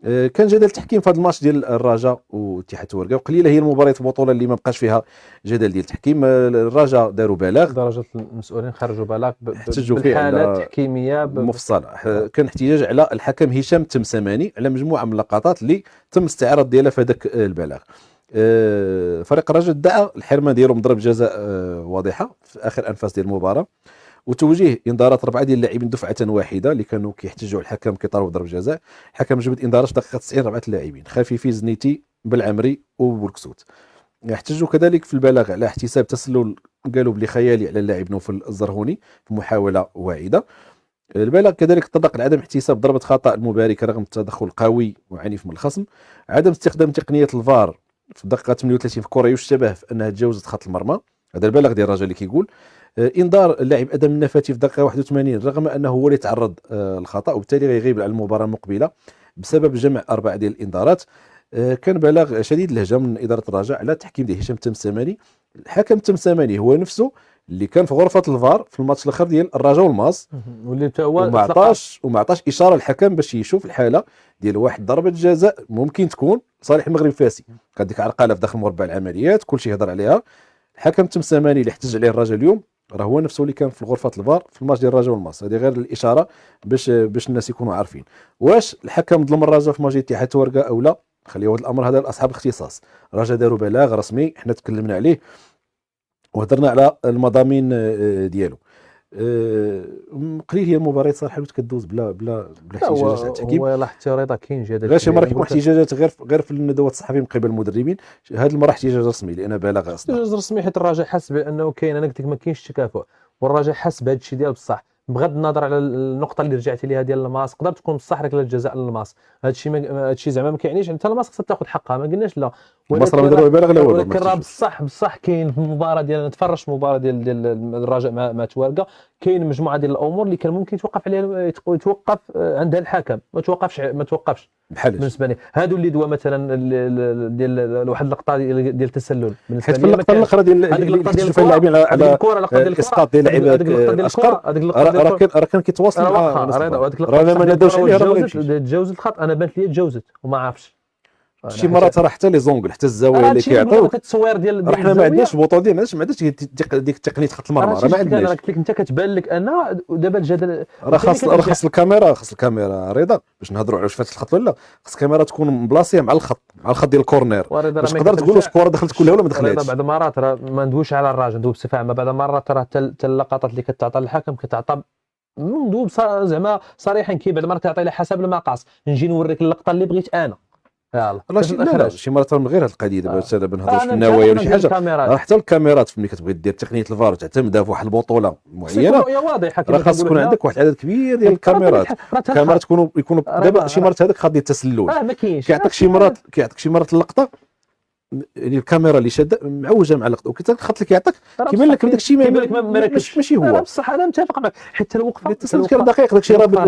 كان جدل التحكيم في هذا الماتش ديال الرجاء واتحاد تورقه، وقليله هي المباريات البطوله اللي ما بقاش فيها جدل ديال التحكيم. الرجاء داروا بلاغ، درجه المسؤولين خرجوا بلاغ احتجوا فيه بالحالات التحكيميه مفصله. كان احتجاج على الحكم هشام التمسماني على مجموعه من اللقطات اللي تم استعراض ديالها في هذاك البلاغ. فريق الرجاء ادعى الحرمان ديالو من ضرب جزاء واضحه في اخر انفاس ديال المباراه، وتوجيه انذارات 4 ديال اللاعبين دفعه واحده اللي كانوا كيحتجوا الحكم كيطالبوا بضرب جزاء. الحكم جبد انذارات في دقيقه 90 4 اللاعبين خفيفي زنيتي بالعمري وبولكسوت. احتجوا كذلك في البلاغ على احتساب تسلل قالوا بلي خيالي على اللاعب نوفل الزرهوني في محاوله واعده. البلاغ كذلك تطرق لعدم احتساب ضربه خطا المباركه رغم التدخل القوي وعنيف من الخصم، عدم استخدام تقنيه الفار في الدقيقه 38 في كره يشتبه في انها تجاوزت خط المرمى. هذا البلاغ ديال الرجاء اللي كيقول انذار اللاعب ادم النفاتي في الدقيقه 81 رغم انه هو اللي تعرض للخطا وبالتالي غيغيب على المباراه المقبله بسبب جمع 4 ديال الانذارات. كان بلاغ شديد اللهجه من اداره الرجاء على تحكيم ديال هشام التمسماني. الحكم التمسماني هو نفسه اللي كان في غرفه الفار في الماتش الاخر ديال الرجاء والماس، واللي حتى هو وما عطاش اشاره الحكم باش يشوف الحاله ديال واحد ضربه جزاء ممكن تكون صالح المغرب فاسي، كان ديك عرقاله في داخل مربع العمليات كلشي يهضر عليها. الحكم التمسماني اللي احتج عليه الرجاء اليوم راه هو نفسه اللي كان في غرفه الفار في الماتش ديال الرجاء والماس. هذه غير الاشاره باش الناس يكونوا عارفين واش الحكم ظلم الرجاء في ماتش اتحاد تورقه او لا. خليو هذا الامر هذا لاصحاب الاختصاص. الرجاء داروا بلاغ رسمي حنا تكلمنا عليه وهضرنا على المضامين ديالو. قليل هي المباريات صراحه اللي كدوز بلا احتجاجات على التحكيم. هو لاحظت رضا كاين جدل غير شي مره كيكون احتجاجات غير في الندوات الصحفيه من قبل المدربين. هذه المره احتجاج رسمي لان بلاغ اصلا احتجاج رسمي حيت الرجاء حس بانه كاين، انا قلت لك ما كاينش تكافؤ، والرجاء حس بهذا الشيء ديال بصح بغض النظر على النقطه اللي رجعتي ليها ديال الماس تقدر تكون بصح ركله الجزاء للماس. هذا الشيء زعما ما كيعنيش حتى الماس خصها تاخذ حقها، ما قلناش لا، ولكن راه بصح كاين في المباراه ديال نتفرج في المباراه ديال الرجاء مع توارقه كاين مجموعه ديال الامور اللي كان ممكن يتوقف عليها يتوقف عندها الحكم، ما توقفش بحال بالنسبه لي. هادو اللي دوا مثلا ديال واحد اللقطه ديال التسلل بالنسبه لي، اللقطه الاخرى ديال اللاعبين على الاسقاط ديال لعيبه اشقر راه كان كيتواصل مع راه ما نادوش عليه تجاوزت الخط. انا بانت لي تجاوزت وما عرفش شي مرات راه حتى لي زونغل حتى الزوايا اللي كيعطيو التصوير ديال حنا ما عندناش البطوله ديالنا، ما عندناش ديك تقنيه خط المرمى، راه ما عندناش. انا قلت لك انت كتبان لك ان دابا الجدل راه خاص الكاميرا رضا باش نهضروا على واش فات الخط ولا خاص الكاميرا تكون مبلاصيه مع الخط ديال الكورنير باش تقدر تقول واش الكره دخلت كلها ولا ما دخلتش. بعض المرات راه ما ندويش على الراجل، ندوي بصفه عامه. بعض المرات راه حتى اللقطات اللي كتعطى للحكم كتعطى ندوب زعما صريحا بعض المرات كيعطي على حسب المقاس. نجي نوريك اللقطه اللي بغيت انا لا شي مرات من غير هذه القضيه دابا نهضروا في النوايا ولا شي حاجه. راه حتى الكاميرات ملي كتبغي دير تقنيه الفار وتعتمدها في واحد البطوله معينه راه خاص تكون عندك واحد العدد كبير ديال الكاميرات. الكاميرات يكونوا دابا شي مرات هذاك خاص ديال التسلل ما كاينش. كيعطيك شي مرات اللقطه يعني الكاميرا اللي شاده معوجه مع اللقطه وكذا الخط اللي كيعطيك كيبان لك داك الشيء ماشي هو بصح انا متفق معك. حتى الوقفه التصنت كان دقيق داك الشيء رابط